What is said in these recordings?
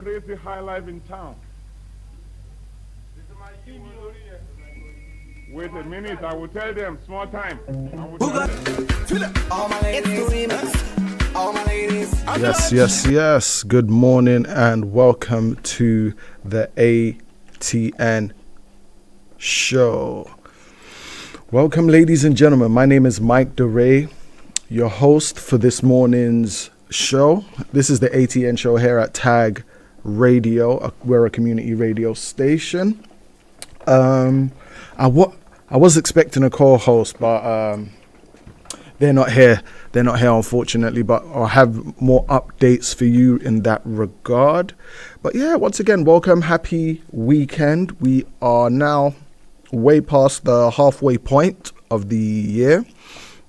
Crazy high life in town. Wait a minute, I will tell them. Small time. I will tell them. All my ladies, all my ladies. Yes. Good morning and welcome to the ATN show. Welcome, ladies and gentlemen. My name is Mike DeRay, your host for this morning's show. This is the ATN show here at Tag Radio. We're a community radio station. I was expecting a co-host, but they're not here. They're not here, unfortunately, but I'll have more updates for you in that regard. But yeah, once again, welcome. Happy weekend. We are now way past the halfway point of the year,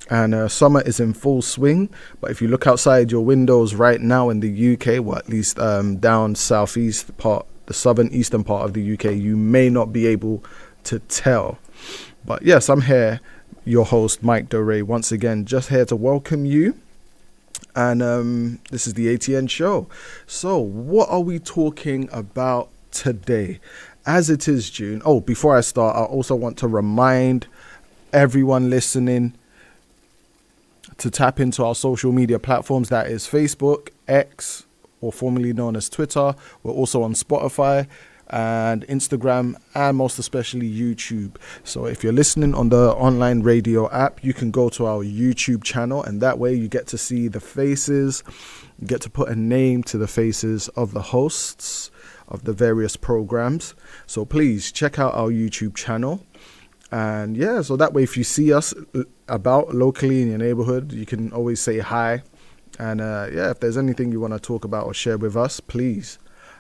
and summer is in full swing. But if you look outside your windows right now in the UK, well, at least down southeast part, the southern eastern part of the UK, you may not be able to tell. But yes, I'm here, your host, Mike DeRay, once again, just here to welcome you. And this is the ATN show. So what are we talking about today? As it is June. Oh, before I start, I also want to remind everyone listening to tap into our social media platforms. That is Facebook, X, or formerly known as Twitter. We're also on Spotify and Instagram, and most especially YouTube. So if you're listening on the online radio app, you can go to our YouTube channel, and that way you get to see the faces, you get to put a name to the faces of the hosts of the various programs. So please check out our YouTube channel. And yeah, so that way if you see us about locally in your neighborhood, you can always say hi. And if there's anything you want to talk about or share with us, please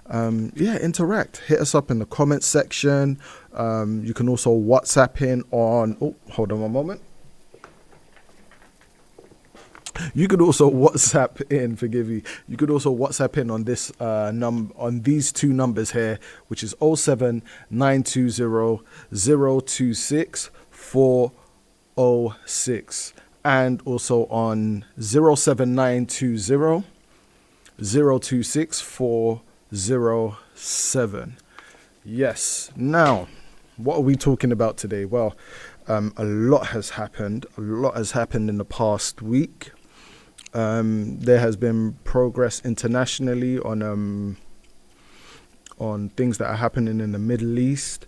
interact. Hit us up in the comments section. You can also WhatsApp in on hold on one moment. You could also WhatsApp in, you could also WhatsApp in on this on these two numbers here, which is 07920 026 406, and also on 07920 026 407. Yes. Now, what are we talking about today? Well, a lot has happened. A lot has happened in the past week. There has been progress internationally on things that are happening in the Middle East.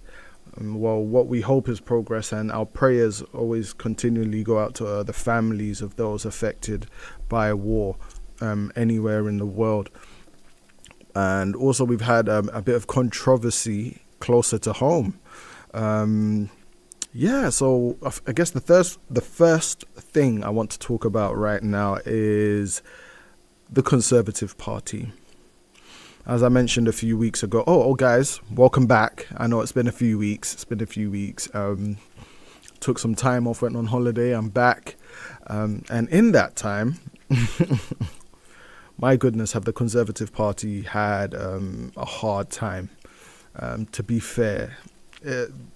What we hope is progress, and our prayers always continually go out to the families of those affected by war anywhere in the world. And also we've had a bit of controversy closer to home. So I guess the first thing I want to talk about right now is the Conservative Party. As I mentioned a few weeks ago, guys, welcome back. I know it's been a few weeks. Took some time off, went on holiday. I'm back. And in that time, my goodness, have the Conservative Party had a hard time, to be fair.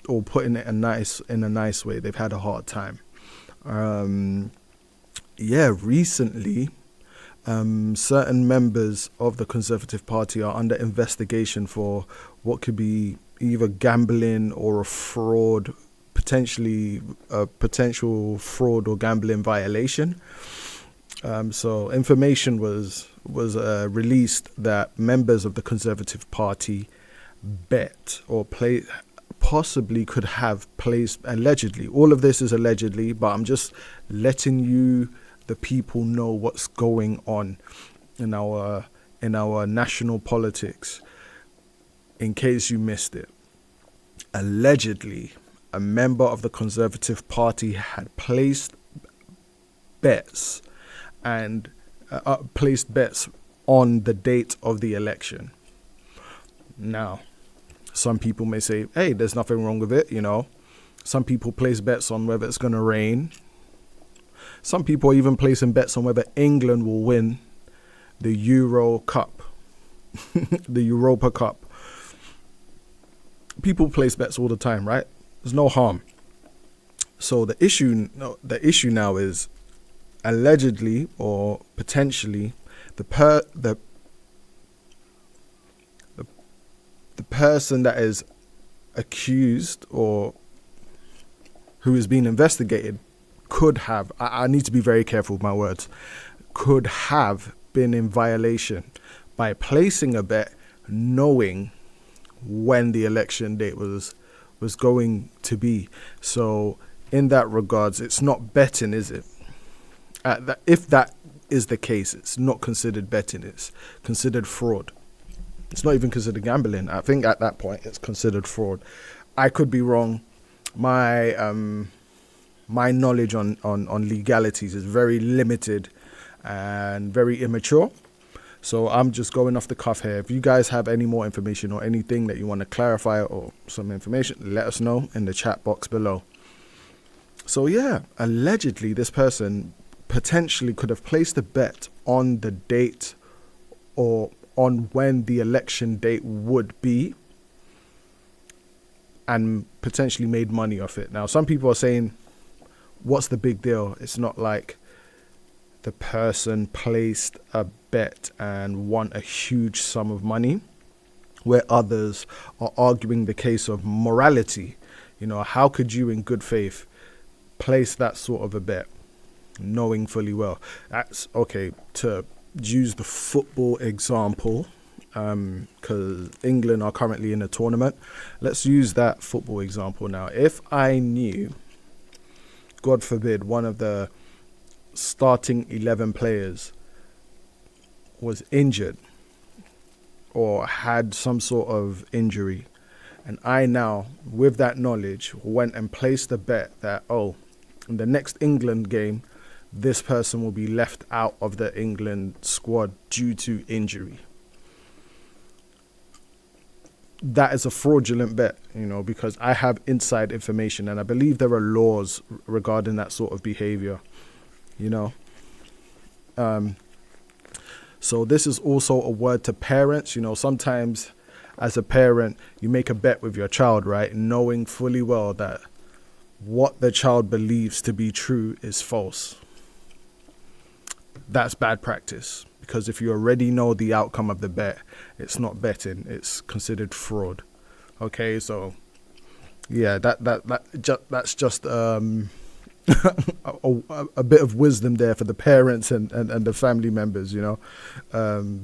Or putting it in a nice way, they've had a hard time. Recently, certain members of the Conservative Party are under investigation for what could be either gambling or a fraud, potentially a potential fraud or gambling violation. So information was released that members of the Conservative Party bet or possibly could have placed, allegedly, all of this is allegedly, but I'm just letting you, the people, know what's going on in our national politics, in case you missed it. Allegedly, a member of the Conservative Party had placed bets and placed bets on the date of the election. Now, some people may say, hey, there's nothing wrong with it, Some people place bets on whether it's going to rain. Some people are even placing bets on whether England will win the Euro Cup, the Europa Cup. People place bets all the time, right? There's no harm. So the issue now is, allegedly or potentially, the person that is accused or who is being investigated could have, I need to be very careful with my words, could have been in violation by placing a bet knowing when the election date was going to be. So in that regards, it's not betting, is it? If that is the case, it's not considered betting, it's considered fraud. It's not even considered gambling. I think at that point it's considered fraud. I could be wrong. My my knowledge on legalities is very limited and very immature. So I'm just going off the cuff here. If you guys have any more information or anything that you want to clarify or some information, let us know in the chat box below. So yeah, allegedly this person potentially could have placed a bet on the date or on when the election date would be and potentially made money off it. Now, some people are saying, what's the big deal? It's not like the person placed a bet and won a huge sum of money, where others are arguing the case of morality. You know, how could you in good faith place that sort of a bet knowing fully well? That's okay to use the football example, because England are currently in a tournament. Let's use that football example now. If I knew, God forbid, one of the starting 11 players was injured or had some sort of injury, and I now, with that knowledge, went and placed a bet that, oh, in the next England game, this person will be left out of the England squad due to injury. That is a fraudulent bet, you know, because I have inside information, and I believe there are laws regarding that sort of behavior, you know. So this is also a word to parents. You know, sometimes as a parent, you make a bet with your child, right, knowing fully well that what the child believes to be true is false. That's bad practice, because if you already know the outcome of the bet, it's not betting, it's considered fraud. Okay, so yeah, that's just a bit of wisdom there for the parents and the family members, you know.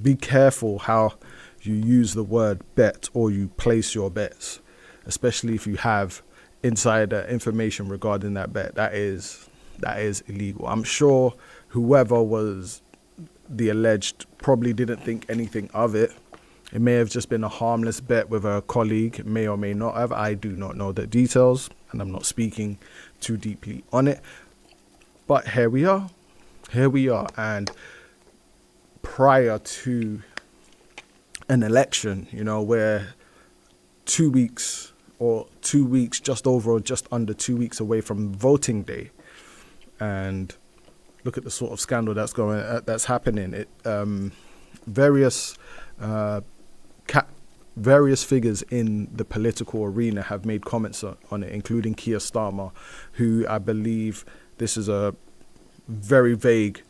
Be careful how you use the word bet or you place your bets, especially if you have insider information regarding that bet. That is illegal. I'm sure whoever was the alleged probably didn't think anything of it. It may have just been a harmless bet with a colleague. It may or may not have. I do not know the details, and I'm not speaking too deeply on it. But here we are. And prior to an election, you know, where 2 weeks, just over or just under 2 weeks away from voting day, and look at the sort of scandal that's happening. Various figures in the political arena have made comments on it, including Keir Starmer, who I believe, this is a very vague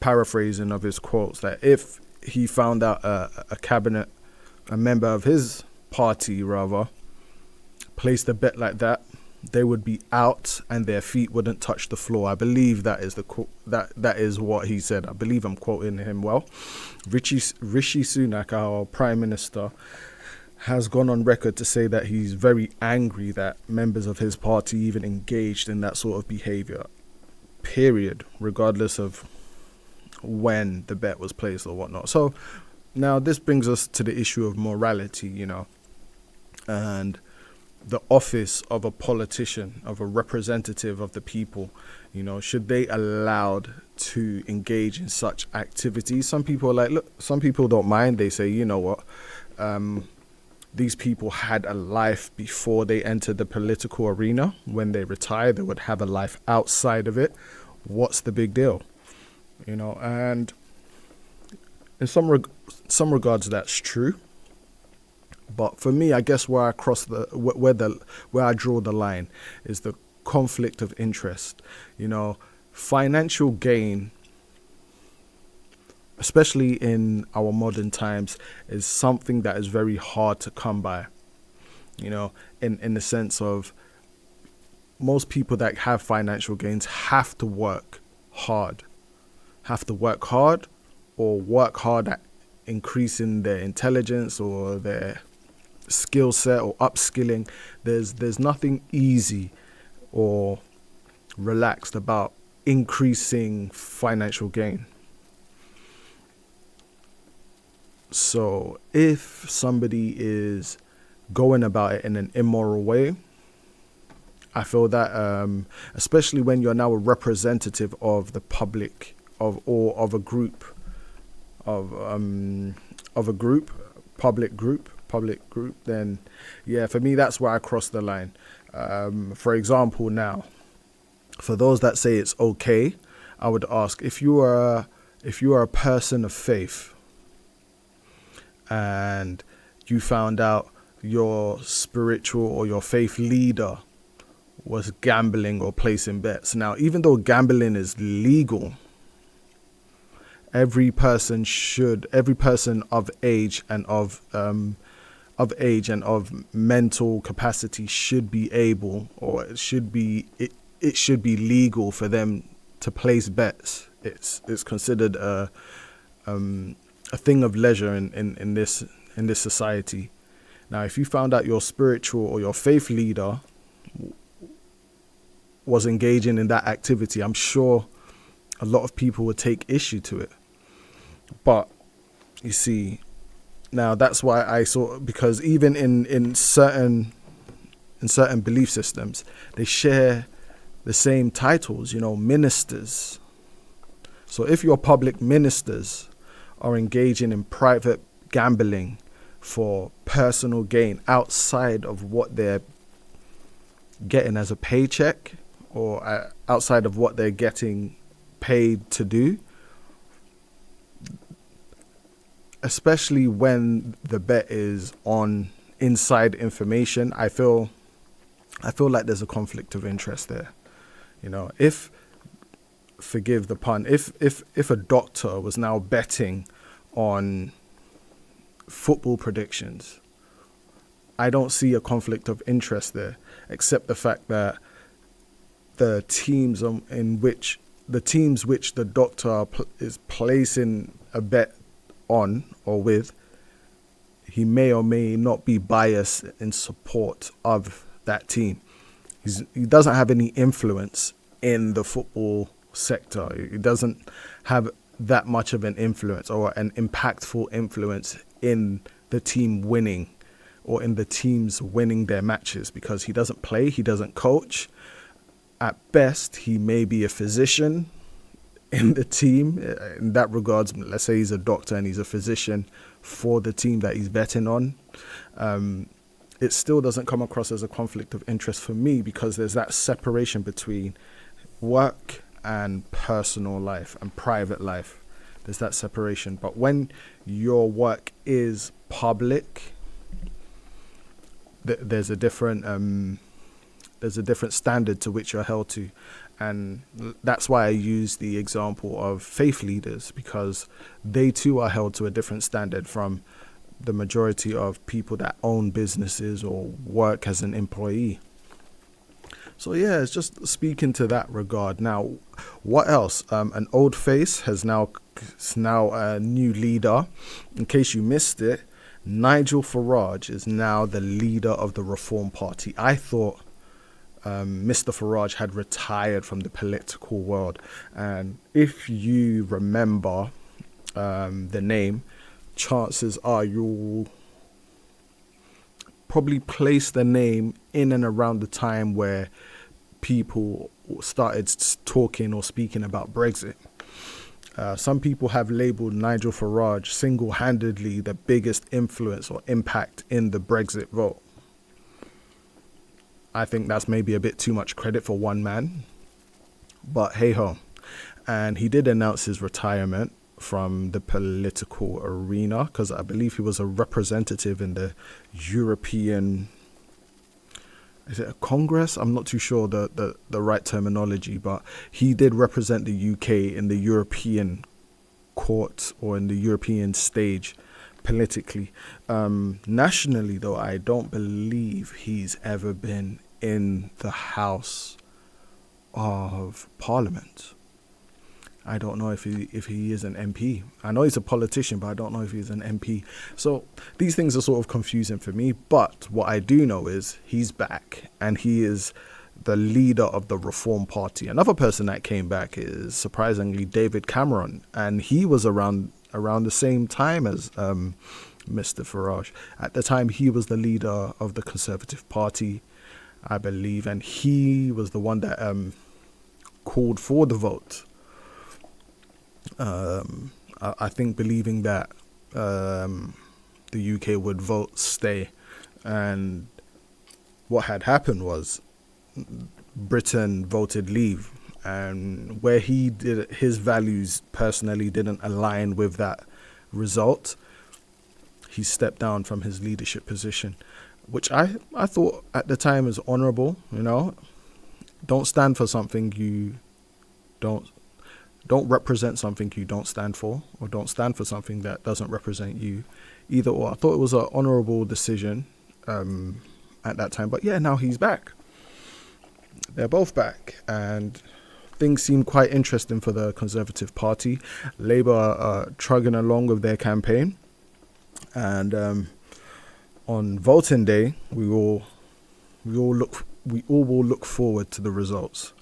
paraphrasing of his quotes, that if he found out a member of his party rather placed a bet like that, they would be out and their feet wouldn't touch the floor. I believe that is that is what he said. I believe I'm quoting him well. Rishi Sunak, our Prime Minister, has gone on record to say that he's very angry that members of his party even engaged in that sort of behavior, period, regardless of when the bet was placed or whatnot. So now this brings us to the issue of morality, you know, and the office of a politician, of a representative of the people. You know, should they allowed to engage in such activities? Some people are like, look, some people don't mind. They say, you know what, these people had a life before they entered the political arena. When they retire, they would have a life outside of it. What's the big deal? You know, and in some regards, that's true. But for me, I guess where I draw the line is the conflict of interest. You know, financial gain especially in our modern times, is something that is very hard to come by. You know, in the sense of most people that have financial gains have to work hard, or work hard at increasing their intelligence or their skill set or upskilling. There's nothing easy or relaxed about increasing financial gain. So if somebody is going about it in an immoral way, I feel that, especially when you're now a representative of the public, of a group, of a group, public group, then yeah, for me that's where I cross the line. For example, now, for those that say it's okay, I would ask, if you are a person of faith and you found out your spiritual or your faith leader was gambling or placing bets. Now, even though gambling is legal, every person of age and of mental capacity should be able, or it should be legal for them to place bets. It's considered a thing of leisure in this society. Now, if you found out your spiritual or your faith leader was engaging in that activity, I'm sure a lot of people would take issue to it. But you see, now that's why I saw, because even in certain belief systems, they share the same titles, ministers. So if your public ministers are engaging in private gambling for personal gain outside of what they're getting as a paycheck, or outside of what they're getting paid to do, especially when the bet is on inside information, I feel like there's a conflict of interest there. If, forgive the pun, if a doctor was now betting on football predictions, I don't see a conflict of interest there, except the fact that the teams which the doctor is placing a bet on or with, he may or may not be biased in support of that team. He doesn't have any influence in the football sector. He doesn't have that much of an influence or an impactful influence in the team winning or in the teams winning their matches, because he doesn't play, he doesn't coach. At best, he may be a physician in the team. In that regards, let's say he's a doctor and he's a physician for the team that he's betting on. It still doesn't come across as a conflict of interest for me, because there's that separation between work and personal life and private life. There's that separation. But when your work is public, there's a different standard to which you're held to. And that's why I use the example of faith leaders, because they too are held to a different standard from the majority of people that own businesses or work as an employee. So yeah, it's just speaking to that regard. Now, what else? An old face is now a new leader. In case you missed it, Nigel Farage is now the leader of the Reform Party. I thought Mr. Farage had retired from the political world. And if you remember the name, chances are you'll probably place the name in and around the time where people started talking or speaking about Brexit. Some people have labelled Nigel Farage single-handedly the biggest influence or impact in the Brexit vote. I think that's maybe a bit too much credit for one man, but hey-ho. And he did announce his retirement from the political arena, because I believe he was a representative in the European, is it a Congress? I'm not too sure the right terminology, but he did represent the UK in the European court or in the European stage politically. Nationally, though, I don't believe he's ever been in the House of Parliament. I don't know if he is an MP. I know he's a politician, but I don't know if he's an MP. So these things are sort of confusing for me. But what I do know is he's back, and he is the leader of the Reform Party. Another person that came back is surprisingly David Cameron, and he was around the same time as Mr. Farage. At the time, he was the leader of the Conservative Party, I believe, and he was the one that called for the vote. I think believing that the UK would vote stay, and what had happened was Britain voted leave, and where he did his values personally didn't align with that result, he stepped down from his leadership position, which I thought at the time was honourable. You know, don't stand for something you don't represent something you don't stand for, or don't stand for something that doesn't represent you. Either or. I thought it was an honourable decision at that time. But yeah, now he's back. They're both back, and things seem quite interesting for the Conservative Party. Labour are trugging along with their campaign, and on voting day, we all will look forward to the results.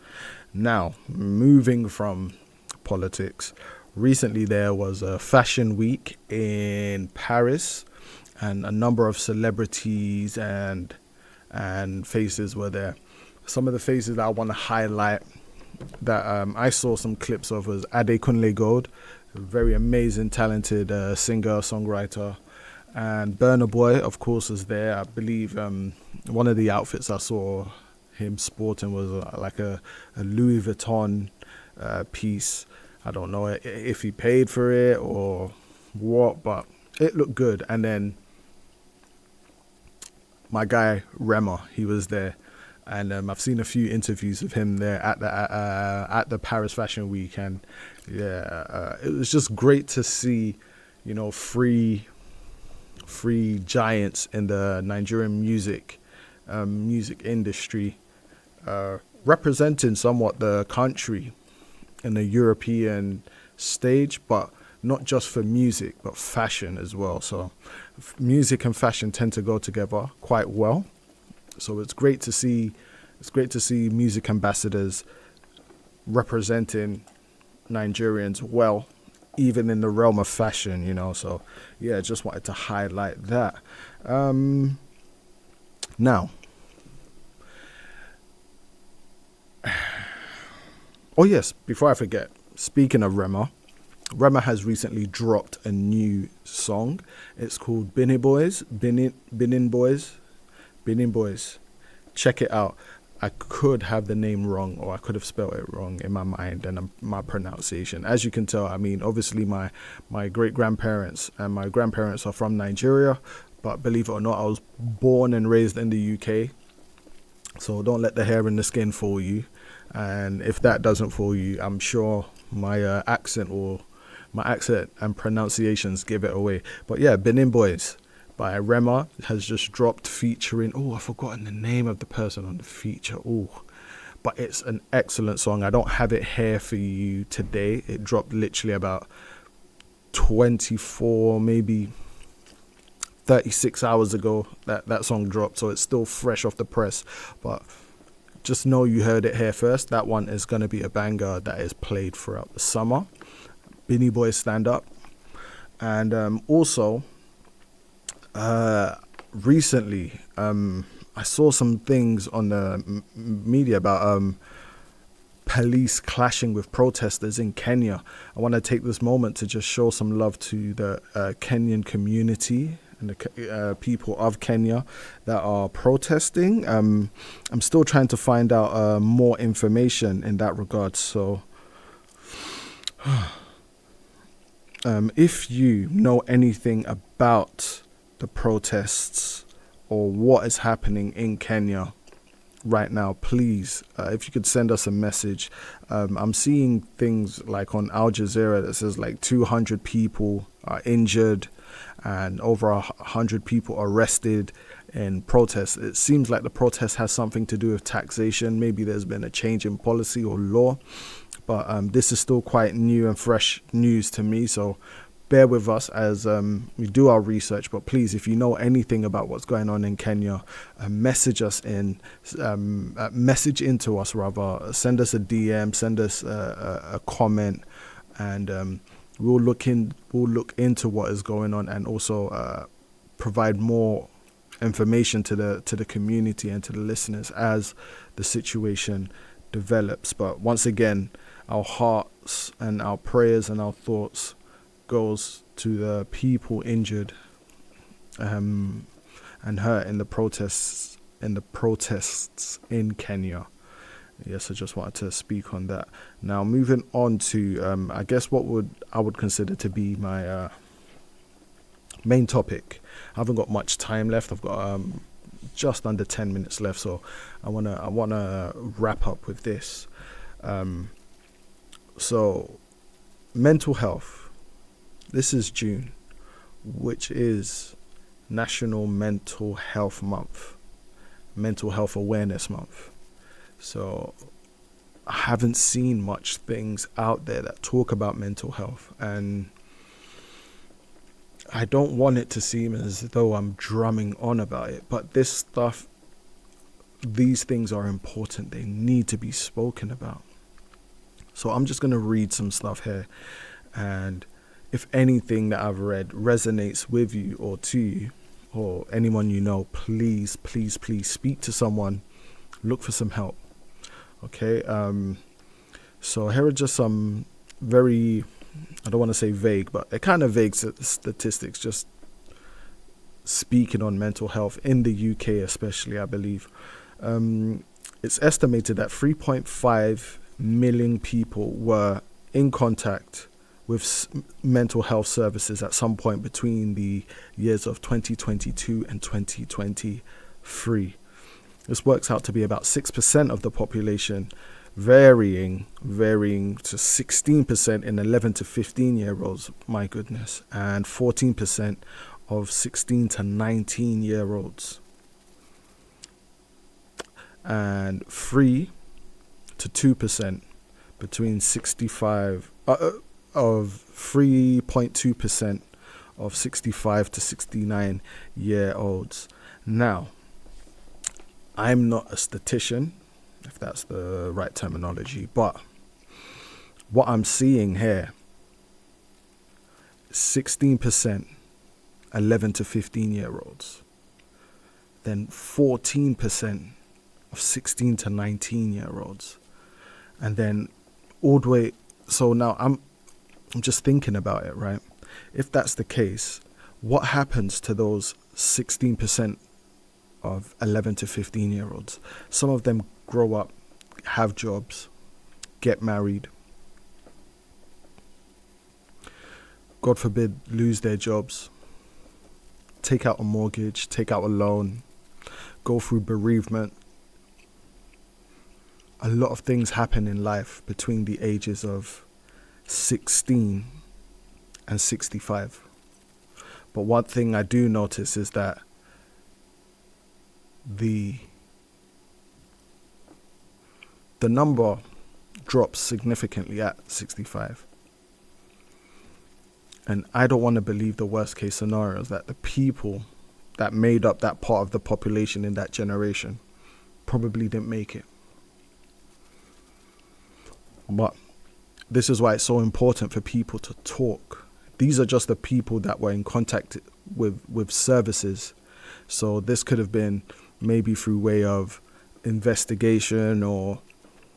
Now, moving from politics, recently there was a fashion week in Paris, and a number of celebrities and faces were there. Some of the faces that I want to highlight that I saw some clips of was Adekunle Gold, a very amazing, talented singer, songwriter, and Burna Boy, of course, was there. I believe one of the outfits I saw him sporting was like a Louis Vuitton piece. I don't know if he paid for it or what, but it looked good. And then my guy Rema, he was there, and I've seen a few interviews of him there at the Paris Fashion Week, and yeah, it was just great to see, you know, free giants in the Nigerian music industry representing somewhat the country in the European stage, but not just for music, but fashion as well. So music and fashion tend to go together quite well. So it's great to see music ambassadors representing Nigerians well, even in the realm of fashion, you know. So yeah, just wanted to highlight that. Now, oh yes, before I forget, speaking of Rema has recently dropped a new song. It's called Benin Boys. Check it out. I could have the name wrong, or I could have spelled it wrong in my mind and my pronunciation. As you can tell, I mean, obviously my great-grandparents and my grandparents are from Nigeria, but believe it or not, I was born and raised in the UK. So don't let the hair in the skin fool you. And if that doesn't fool you, I'm sure my accent and pronunciations give it away. But yeah, Benin Boys by Rema has just dropped, featuring, I've forgotten the name of the person on the feature. But it's an excellent song. I don't have it here for you today. It dropped literally about 24, maybe 36 hours ago. That song dropped, so it's still fresh off the press. But just know you heard it here first. That one is going to be a banger that is played throughout the summer. Beanie Boys stand up. And also, recently, I saw some things on the media about police clashing with protesters in Kenya. I want to take this moment to just show some love to the Kenyan community and the people of Kenya that are protesting. I'm still trying to find out more information in that regard. So if you know anything about the protests or what is happening in Kenya, right now, please, if you could send us a message. I'm seeing things like on Al Jazeera that says like 200 people are injured and over 100 people arrested in protests. It seems like the protest has something to do with taxation. Maybe there's been a change in policy or law, but this is still quite new and fresh news to me. So bear with us as we do our research. But please, if you know anything about what's going on in Kenya, message into us rather. Send us a DM, send us a comment, and we'll look into what is going on, and also provide more information to the community and to the listeners as the situation develops. But once again, our hearts and our prayers and our thoughts goes to the people injured and hurt in the protests in Kenya. Yes, I just wanted to speak on that. Now, moving on to I guess what I would consider to be my main topic. I haven't got much time left. I've got just under 10 minutes left, so I wanna wrap up with this. So, mental health. This is June, which is National Mental Health Month, Mental Health Awareness Month. So I haven't seen much things out there that talk about mental health, and I don't want it to seem as though I'm drumming on about it, but these things are important. They need to be spoken about. So I'm just going to read some stuff here, and if anything that I've read resonates with you or to you or anyone you know, please speak to someone, look for some help. Okay, so here are just some very, I don't want to say vague, but they're kind of vague statistics, just speaking on mental health in the UK especially, I believe. It's estimated that 3.5 million people were in contact with mental health services at some point between the years of 2022 and 2023. This works out to be about 6% of the population, varying to 16% in 11 to 15 year olds, my goodness, and 14% of 16 to 19 year olds, and 3 to 2% between 65 of 3.2% of 65 to 69 year olds. Now, I'm not a statistician, if that's the right terminology, but what I'm seeing here, 16% 11 to 15 year olds, then 14% of 16 to 19 year olds, and then all the way. So now I'm just thinking about it, right? If that's the case, what happens to those 16% of 11 to 15 year olds? Some of them grow up, have jobs, get married, God forbid, lose their jobs, take out a mortgage, take out a loan, go through bereavement. A lot of things happen in life between the ages of 16 and 65. But one thing I do notice is that the number drops significantly at 65. And I don't want to believe the worst case scenarios, that the people that made up that part of the population in that generation probably didn't make it. But this is why it's so important for people to talk. These are just the people that were in contact with services. So this could have been maybe through way of investigation, or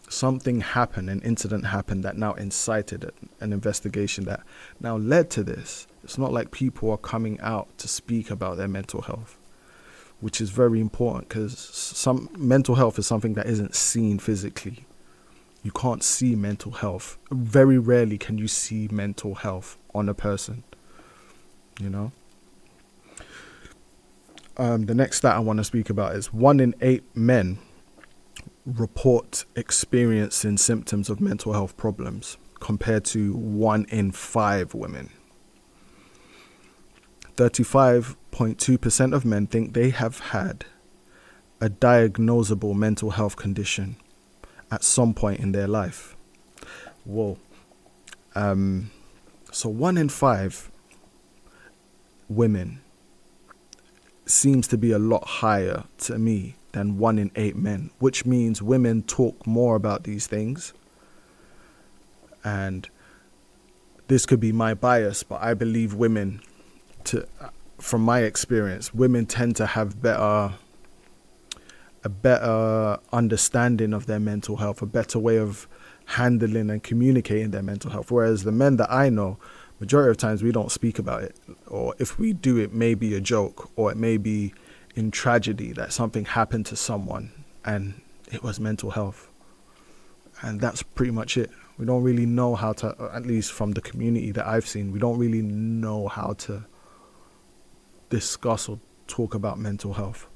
something happened, an incident happened that now incited an investigation that now led to this. It's not like people are coming out to speak about their mental health, which is very important, because some mental health is something that isn't seen physically. You can't see mental health. Very rarely can you see mental health on a person, you know? The next stat I want to speak about is 1 in 8 men report experiencing symptoms of mental health problems compared to 1 in 5 women. 35.2% of men think they have had a diagnosable mental health condition at some point in their life. Whoa. So 1 in 5 women seems to be a lot higher to me than 1 in 8 men, which means women talk more about these things. And this could be my bias, but I believe women, from my experience, women tend to have a better understanding of their mental health, a better way of handling and communicating their mental health. Whereas the men that I know, majority of times we don't speak about it, or if we do, it may be a joke, or it may be in tragedy that something happened to someone and it was mental health. And that's pretty much it. We don't really know how to, at least from the community that I've seen, we don't really know how to discuss or talk about mental health.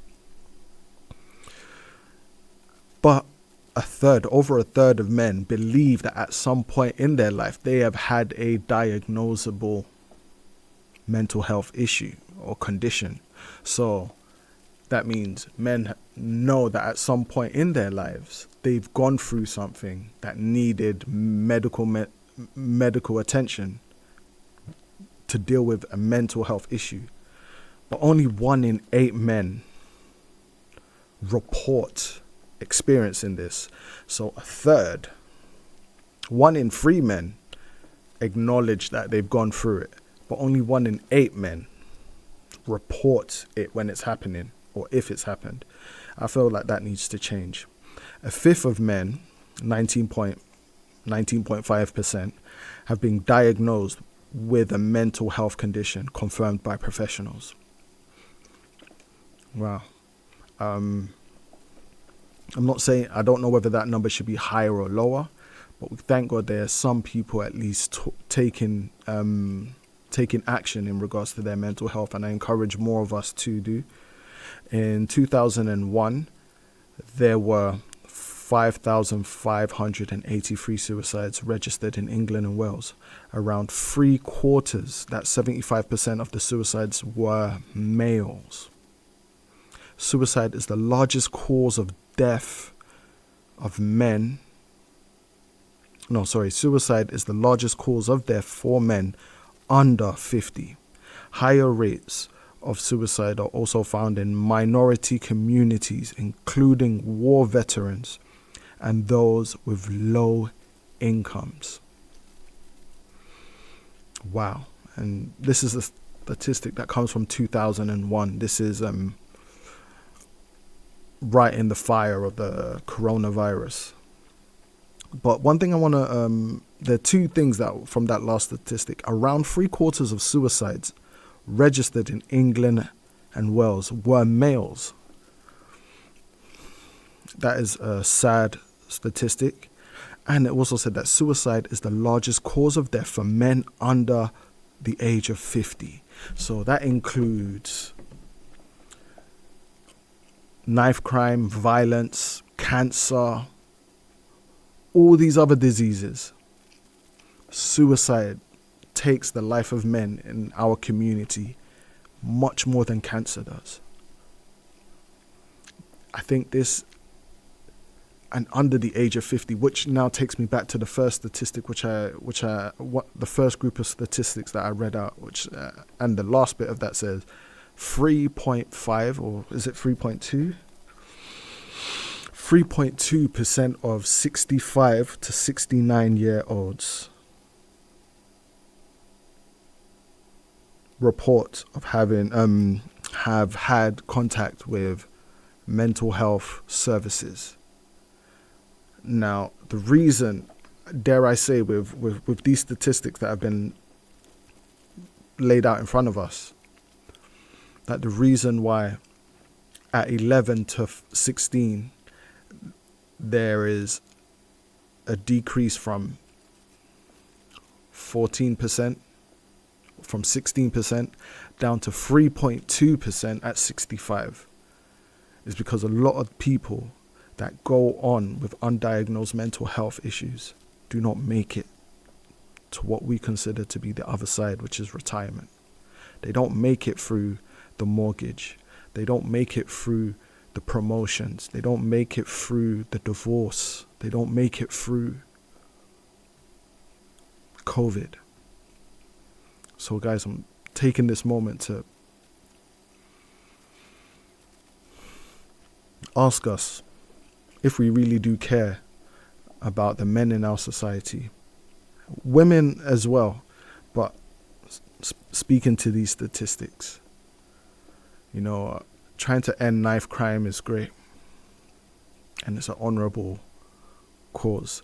But over a third of men believe that at some point in their life they have had a diagnosable mental health issue or condition. So that means men know that at some point in their lives they've gone through something that needed medical attention to deal with a mental health issue. But only 1 in 8 men report experiencing this. So a third, 1 in 3 men acknowledge that they've gone through it, but only 1 in 8 men report it when it's happening or if it's happened. I feel like that needs to change. A fifth of men, 19.5%, have been diagnosed with a mental health condition confirmed by professionals. Wow. I'm not saying, I don't know whether that number should be higher or lower, but thank God there are some people at least taking action in regards to their mental health, and I encourage more of us to do. In 2001, there were 5,583 suicides registered in England and Wales. Around 3/4, that's 75% of the suicides, were males. Suicide is the largest cause of death of men. Suicide is the largest cause of death for men under 50. Higher rates of suicide are also found in minority communities, including war veterans and those with low incomes. Wow. And this is a statistic that comes from 2001. This is right in the fire of the coronavirus. But one thing I want to, there are two things that from that last statistic. Around 3/4 of suicides registered in England and Wales were males. That is a sad statistic. And it also said that suicide is the largest cause of death for men under the age of 50. So that includes knife crime, violence, cancer, all these other diseases. Suicide takes the life of men in our community much more than cancer does. I think this, and under the age of 50, which now takes me back to the first statistic, the first group of statistics that I read out, and the last bit of that says 3.5, or is it 3.2? 3.2% of 65 to 69-year-olds report of have had contact with mental health services. Now, the reason, dare I say, with these statistics that have been laid out in front of us, that the reason why at 11 to 16 there is a decrease from 14%, from 16% down to 3.2% at 65 is because a lot of people that go on with undiagnosed mental health issues do not make it to what we consider to be the other side, which is retirement. They don't make it through the mortgage. They don't make it through the promotions. They don't make it through the divorce. They don't make it through COVID. So guys, I'm taking this moment to ask us if we really do care about the men in our society, women as well, but speaking to these statistics, you know, trying to end knife crime is great, and it's an honorable cause.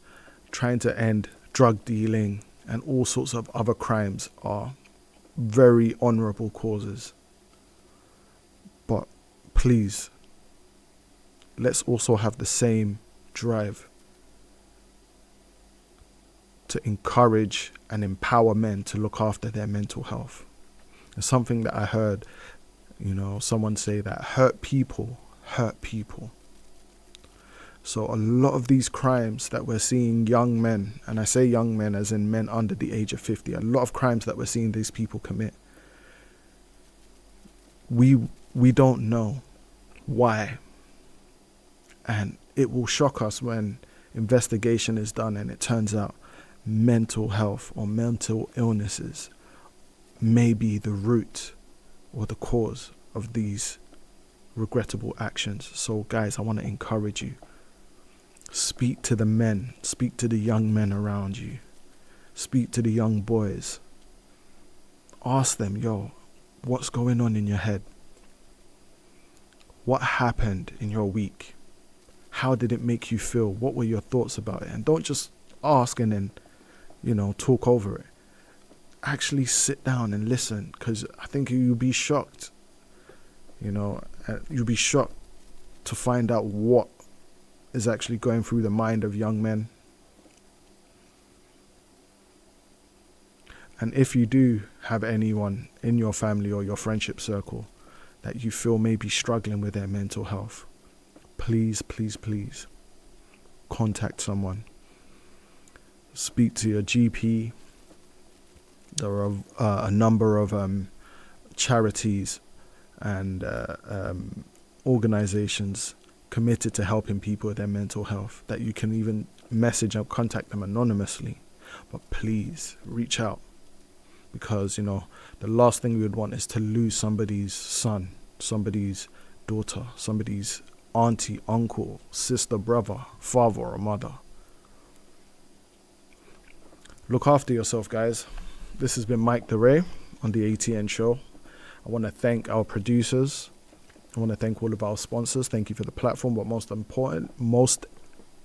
Trying to end drug dealing and all sorts of other crimes are very honorable causes. But please, let's also have the same drive to encourage and empower men to look after their mental health. It's something that I heard, you know, someone say that hurt people hurt people. So a lot of these crimes that we're seeing young men, and I say young men as in men under the age of 50, a lot of crimes that we're seeing these people commit, we don't know why. And it will shock us when investigation is done and it turns out mental health or mental illnesses may be the root or the cause of these regrettable actions. So guys, I want to encourage you. Speak to the men. Speak to the young men around you. Speak to the young boys. Ask them, yo, what's going on in your head? What happened in your week? How did it make you feel? What were your thoughts about it? And don't just ask and then, you know, talk over it. Actually sit down and listen, because I think you'll be shocked. You know, you'll be shocked to find out what is actually going through the mind of young men. And if you do have anyone in your family or your friendship circle that you feel may be struggling with their mental health, please, please, please contact someone. Speak to your GP. There are a number of charities and organizations committed to helping people with their mental health that you can even message and contact them anonymously. But please reach out, because, you know, the last thing we would want is to lose somebody's son, somebody's daughter, somebody's auntie, uncle, sister, brother, father or mother. Look after yourself, guys. This has been Mike DeRay on the ATN show. I want to thank our producers. I want to thank all of our sponsors. Thank you for the platform, but most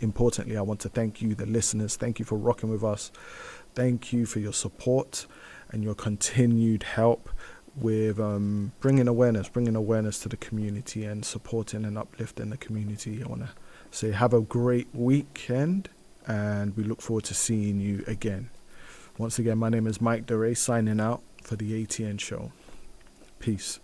importantly, I want to thank you, the listeners. Thank you for rocking with us. Thank you for your support and your continued help with bringing awareness to the community and supporting and uplifting the community. I want to say have a great weekend, and we look forward to seeing you again. Once again, my name is Mike DeRay, signing out for the ATN show. Peace.